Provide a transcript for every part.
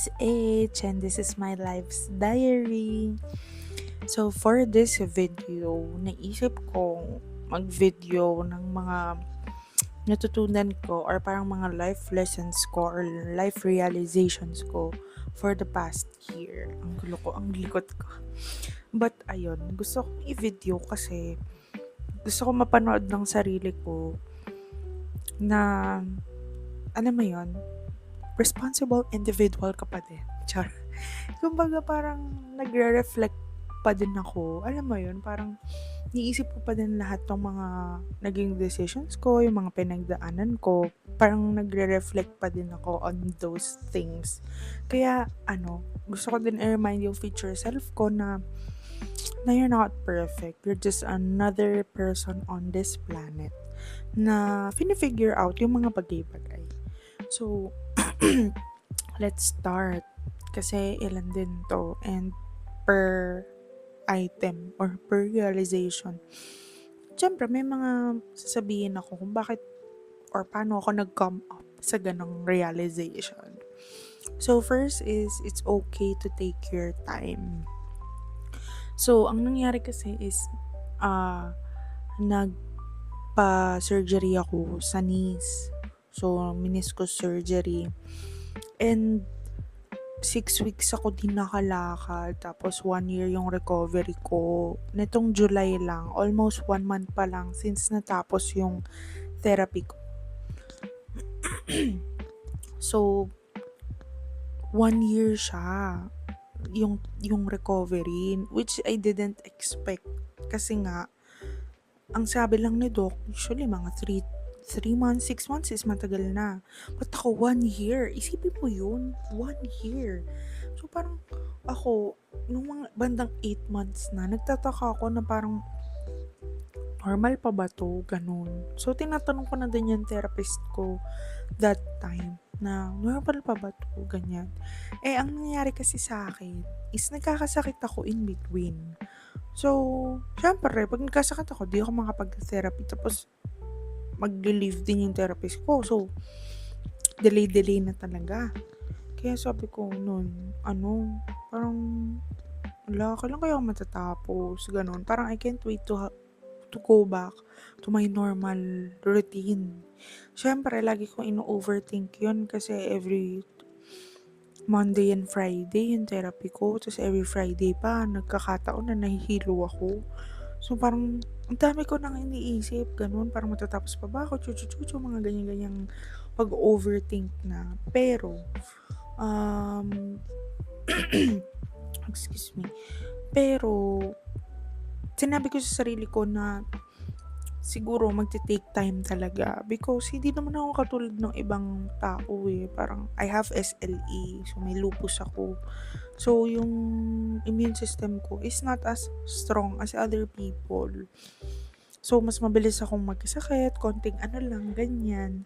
is H and this is my life's diary. So for this video, naisip kong mag-video ng mga natutunan ko or parang mga life lessons ko or life realizations ko for the past year. Ang gulo ko, ang likot ko. But ayun, gusto kong i-video kasi gusto ko mapanood ng sarili ko na, alam mo yun, responsible individual ka pa din. Char. Kumbaga parang nagre-reflect pa din ako. Alam mo yun, parang niisip ko pa din lahat ng mga naging decisions ko, yung mga pinagdaanan ko. Parang nagre-reflect pa din ako on those things. Kaya, gusto ko din i-remind yung future self ko na you're not perfect. You're just another person on this planet na fini-figure out yung mga bagay-bagay. So, let's start. Kasi ilan din to and per item or per realization. Siyempre, may mga sasabihin ako kung bakit or paano ako nag-come up sa ganong realization. So, first is, it's okay to take your time. So, ang nangyari kasi is, nagpa-surgery ako sa knees. So, meniscus surgery. And 6 weeks ako din nakalakad. Tapos 1 year yung recovery ko. Nitong July lang, almost 1 month pa lang since natapos yung therapy ko. So, 1 year siya. Yung recovery, which I didn't expect. Kasi nga, ang sabi lang ni Doc, usually mga 3 months, 6 months is matagal na. But ako, 1 year. Isipin mo yun, 1 year. So, parang ako, nung mga bandang 8 months na, nagtataka ako na parang, normal pa ba to? Ganun. So, tinatanong ko na din yung therapist ko that time na, normal pa ba to? Ganyan. Ang nangyari kasi sa akin is nagkakasakit ako in between. So, syempre, pag nagkasakit ako, di ako makapag-therapy. Tapos, mag-leave din yung therapist ko. So, delay na talaga. Kaya sabi ko nun, parang, kailan kaya ako matatapos? Ganon. Parang I can't wait to go back to my normal routine. Syempre, lagi kong ino-overthink yun kasi every Monday and Friday yung therapy ko. Tapos every Friday pa, nagkakataon na nahihilo ako. So, parang, ang dami ko nang iniisip, ganun, parang matatapos pa ba ako, chuchu, mga ganyan-ganyang pag-overthink na. Pero, excuse me, pero, sinabi ko sa sarili ko na, siguro magte-take time talaga because hindi naman ako katulad ng ibang tao parang I have SLE, so may lupus ako. So, yung immune system ko is not as strong as other people. So, mas mabilis akong magkasakit, konting lang, ganyan.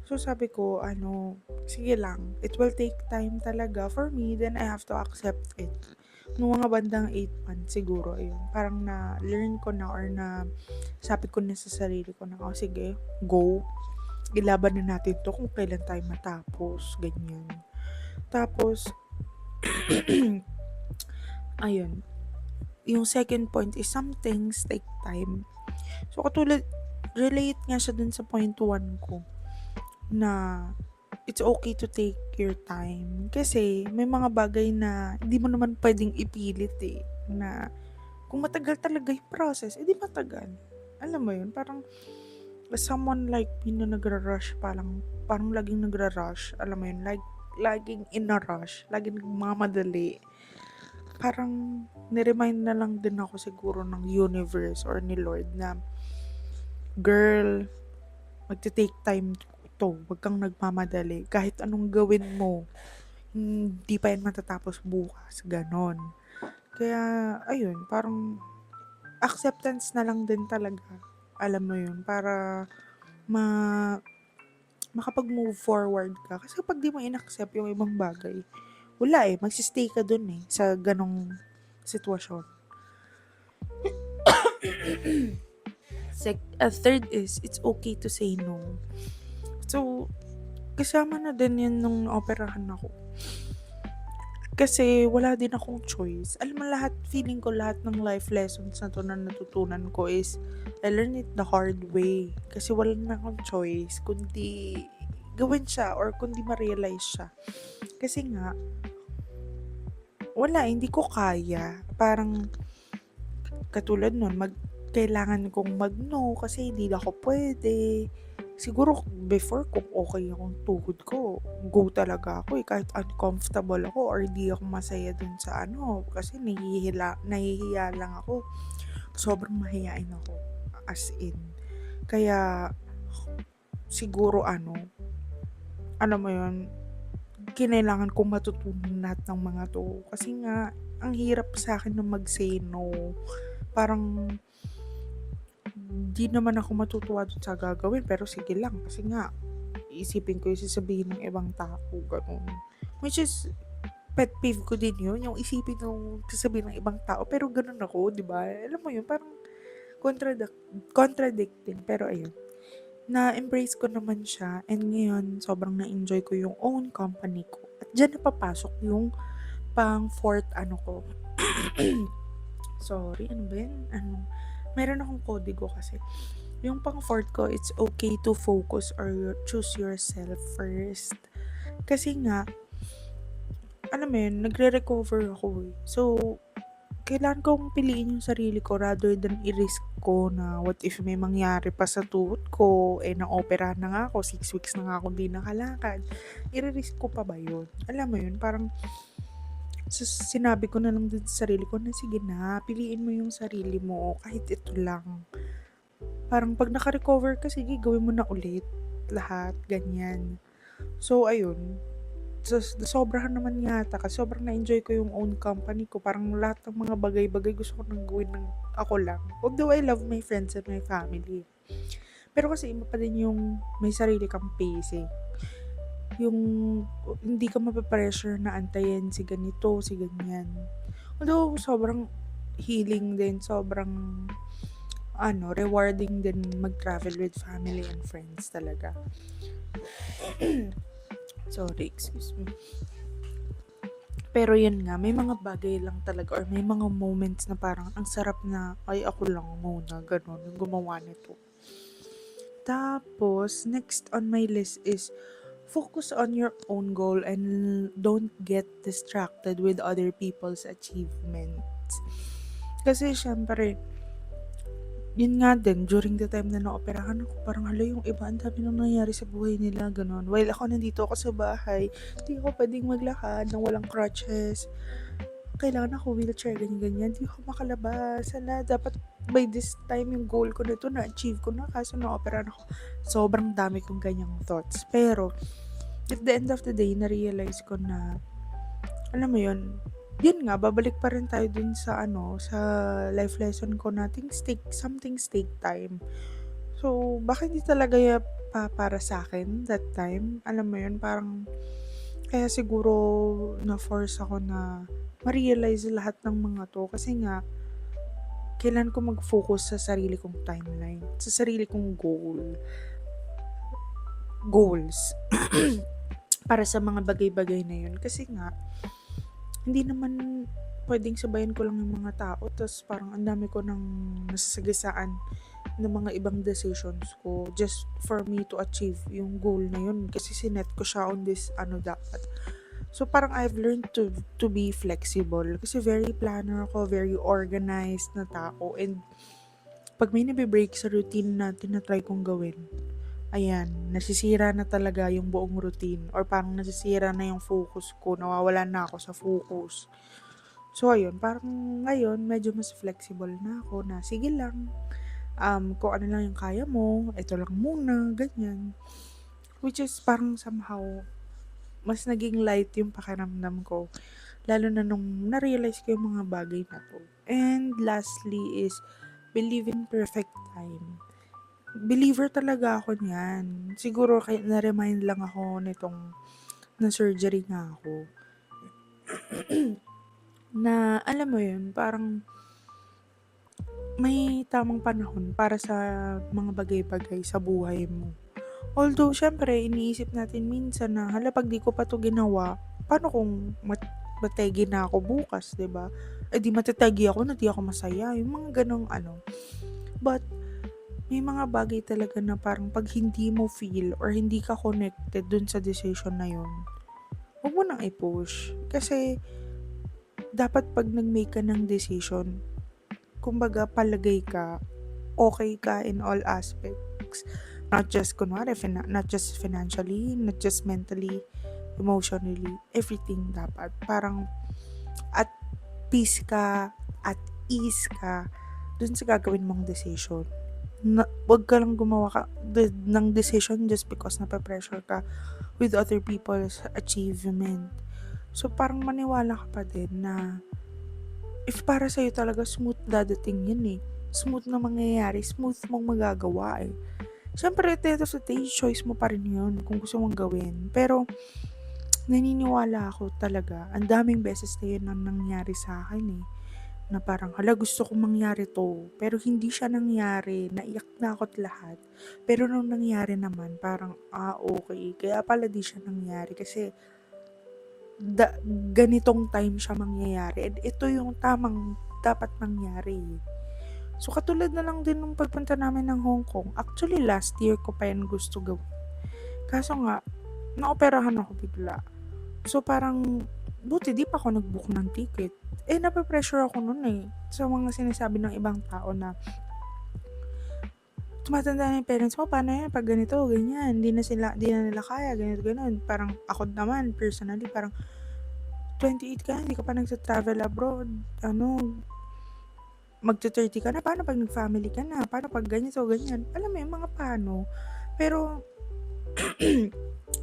So, sabi ko, sige lang, it will take time talaga for me, then I have to accept it. Nung mga bandang 8 months siguro, ayun, parang na-learn ko na or na sabi ko na sa sarili ko na, sige, go. Ilaban na natin to kung kailan tayo matapos, ganyan. Tapos, ayun, yung second point is some things take time. So, relate nga siya dun sa point 1 ko na it's okay to take your time. Kasi may mga bagay na hindi mo naman pwedeng ipilit na kung matagal talaga yung process, edi matagal. Alam mo yun, parang someone like me na nagra-rush parang laging nagra-rush. Alam mo yun, like, laging in a rush, laging nagmamadali. Parang niremind na lang din ako siguro ng universe or ni Lord na, girl, magte-take time to, wag kang nagmamadali. Kahit anong gawin mo, hindi pa yan matatapos bukas. Ganon. Kaya, ayun, parang acceptance na lang din talaga. Alam mo yun, para makapag-move forward ka. Kasi pag di mo in-accept yung ibang bagay, wala magsistay ka dun sa ganong sitwasyon. Third is, it's okay to say no. So, kasama na din yan nung operahan ako. Kasi wala din akong choice. Alam mo lahat, feeling ko lahat ng life lessons na 'to na natutunan ko is I learned it the hard way. Kasi wala na akong choice kundi gawin siya or kundi ma-realize siya. Kasi nga, wala, hindi ko kaya. Parang katulad nun, kailangan kong mag-no kasi hindi na ako pwede. Siguro before kung okay akong tuhod ko, go talaga ako eh. Kahit uncomfortable ako or hindi ako masaya dun sa ano. Kasi nahihiya lang ako. Sobrang mahihain ako. As in. Kaya siguro ano mo yun, kinailangan kong matutunan lahat ng mga to. Kasi nga, ang hirap sa akin na mag-say no. Parang di naman ako matutuwa dun sa gagawin pero sige lang kasi nga iisipin ko yung sasabihin ng ibang tao, ganun. Which is, pet peeve ko din yun, yung isipin yung sasabihin ng ibang tao pero ganun ako, di ba? Alam mo yun, parang contradicting pero ayun. Na-embrace ko naman siya and ngayon sobrang na-enjoy ko yung own company ko. At dyan napapasok yung pang fourth ko. Sorry, ano ba yan? Meron akong kodigo kasi. Yung pang fourth ko, it's okay to focus or choose yourself first. Kasi nga, alam mo yun, nagre-recover ako eh. So, kailangan kong piliin yung sarili ko rather than i-risk ko na what if may mangyari pa sa tuhod ko, na-opera na nga ako, 6 weeks na nga ako di nakalakad. I-risk ko pa ba yun? Alam mo yun, parang sinabi ko na lang din sa sarili ko na sige na, piliin mo yung sarili mo kahit ito lang. Parang pag naka-recover ka, sige, gawin mo na ulit lahat, ganyan. So, ayun. Sobrahan naman yata kasi sobrang na-enjoy ko yung own company ko. Parang lahat ng mga bagay-bagay gusto ko nang gawin ng ako lang. Although I love my friends and my family. Pero kasi iba pa din yung may sarili kang pacing. Yung hindi ka mapapressure na antayin si ganito, si ganyan. Although sobrang healing din, sobrang rewarding din mag-travel with family and friends talaga. Sorry, excuse me. Pero yun nga, may mga bagay lang talaga or may mga moments na parang ang sarap na, ay ako lang muna, ganun, yung gumawa nito. Tapos, next on my list is focus on your own goal and don't get distracted with other people's achievements. Kasi syempre, yun nga din, during the time na naoperahan ako, parang hala yung iba, ang dami nang nangyari sa buhay nila, ganun. While ako nandito ako sa bahay, hindi ako pwedeng maglakad nang walang crutches. Kailangan ako wheelchair, ganyan-ganyan. Hindi ako makalabas. Dapat by this time yung goal ko na ito, na-achieve ko na. Kaso naoperahan ako. Sobrang dami kong ganyang thoughts. Pero, at the end of the day, na-realize ko na, alam mo yun nga, babalik pa rin tayo dun sa sa life lesson ko na some things take time. So, baka hindi talaga para sa akin that time. Alam mo yun, parang, kaya siguro na-force ako na ma-realize lahat ng mga to. Kasi nga, kailan ko mag-focus sa sarili kong timeline, sa sarili kong goals, para sa mga bagay-bagay na yun. Kasi nga, hindi naman pwedeng sabayan ko lang yung mga tao tapos parang ang dami ko nang nasasagasaan ng mga ibang decisions ko just for me to achieve yung goal na yun kasi sinet ko siya on this dapat. So parang I've learned to be flexible kasi very planner ako, very organized na tao, and pag may nabe-break sa routine na tinatry kong gawin, ayan, nasisira na talaga yung buong routine or parang nasisira na yung focus ko, nawawalan na ako sa focus. So, ayun, parang ngayon, medyo mas flexible na ako na sige lang, kung ano lang yung kaya mo, ito lang muna, ganyan. Which is parang somehow, mas naging light yung pakiramdam ko. Lalo na nung na-realize ko yung mga bagay na to. And lastly is, believe in perfect time. Believer talaga ako niyan. Siguro na-remind lang ako nitong na-surgery nga ako. Na alam mo yun, parang may tamang panahon para sa mga bagay-bagay sa buhay mo. Although, syempre, iniisip natin minsan na, hala, pag di ko pa to ginawa, paano kung magte na ako bukas, 'di ba? Eh, di matetegi ako na di ako masaya, yung mga gano'ng ano. But may mga bagay talaga na parang 'pag hindi mo feel or hindi ka connected dun sa decision na yun, huwag mo nang i-push. Kasi dapat 'pag nag-make ka ng decision, kumbaga palagay ka, okay ka in all aspects. Not just kunwari not just financially, not just mentally, emotionally, everything dapat. Parang at peace ka, at ease ka dun sa gagawin mong decision. Na 'wag ka lang gumawa ng decision just because nape-pressure ka with other people's achievement. So, parang maniwala ka pa din na if para sa'yo talaga smooth dadating yun, eh. Smooth na mangyayari, smooth mong magagawa, eh. Siyempre at the end of the day, choice mo pa rin yun kung gusto mong gawin. Pero naniniwala ako talaga, ang daming beses na yun ang nangyari sa'kin, eh. Na parang, hala gusto kong mangyari 'to, pero hindi siya nangyari, naiyak na ako't lahat. Pero nung nangyari naman parang, okey kaya pala 'di siya nangyari kasi da ganitong time siya mangyayari and ito yung tamang dapat mangyari, eh. So, katulad na lang din nung pagpunta namin ng Hong Kong, actually last year ko pa yan gusto gawin, kaso nga naoperahan ako bigla. So, parang buti 'di pa ako nag-book ng ticket. Eh, nape-pressure ako nun, eh, sa mga sinasabi ng ibang tao na, "Tumatanda na yung parents mo, paano yan 'pag ganito, ganyan, 'di na nila kaya, ganito, gano'n." Parang ako naman personally parang, "28 ka na, hindi ka pa nagta-travel abroad, ano, magte-30 ka na, paano 'pag nag-family ka na, paano 'pag ganito, ganyan." Alam mo yung mga paano. Pero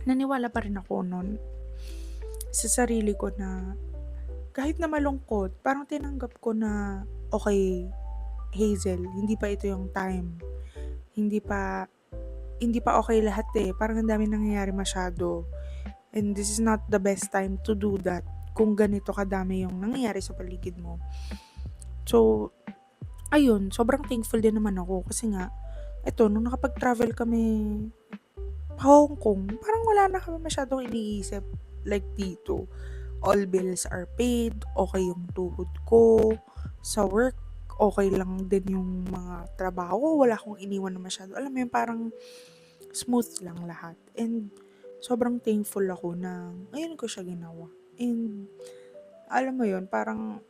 naniwala pa rin ako nun sa sarili ko na kahit na malungkot, parang tinanggap ko na, okay Hazel, hindi pa ito yung time. Hindi pa hindi pa okay lahat, eh, parang ang daming nangyayari masyado. And this is not the best time to do that kung ganito kadami yung nangyayari sa paligid mo. So, ayun, sobrang thankful din naman ako kasi nga eto nung nakapag-travel kami Hong Kong, parang wala na kami masyadong iniisip like dito. All bills are paid, okay yung tuhod ko, sa work, okay lang din yung mga trabaho ko, wala akong iniwan na masyado. Alam mo yun, parang smooth lang lahat. And sobrang thankful ako na ngayon ko siya ginawa. And alam mo yun, parang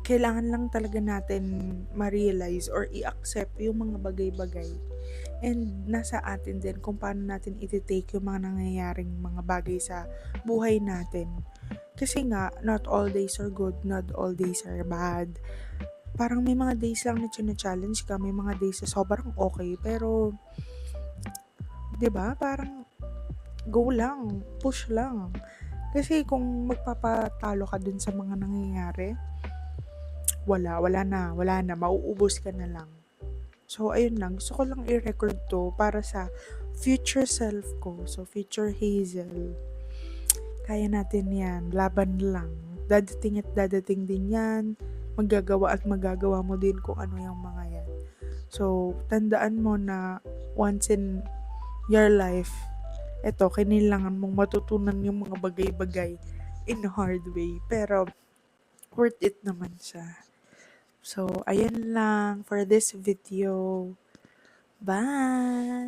kailangan lang talaga natin ma-realize or i-accept yung mga bagay-bagay. And nasa atin din kung paano natin iti-take yung mga nangyayaring mga bagay sa buhay natin. Kasi nga, not all days are good, not all days are bad. Parang may mga days lang na challenge ka, may mga days na sobrang okay, pero 'di ba parang go lang, push lang. Kasi kung magpapatalo ka dun sa mga nangyayari, wala na, mauubos ka na lang. So, ayun lang, gusto ko lang i-record to para sa future self ko, so future Hazel. Kaya natin yan, laban lang. Dadating at dadating din yan, magagawa mo din kung ano yung mga yan. So, tandaan mo na once in your life, eto, kailangan mong matutunan yung mga bagay-bagay in a hard way. Pero, worth it naman siya. So, ayan lang for this video. Bye!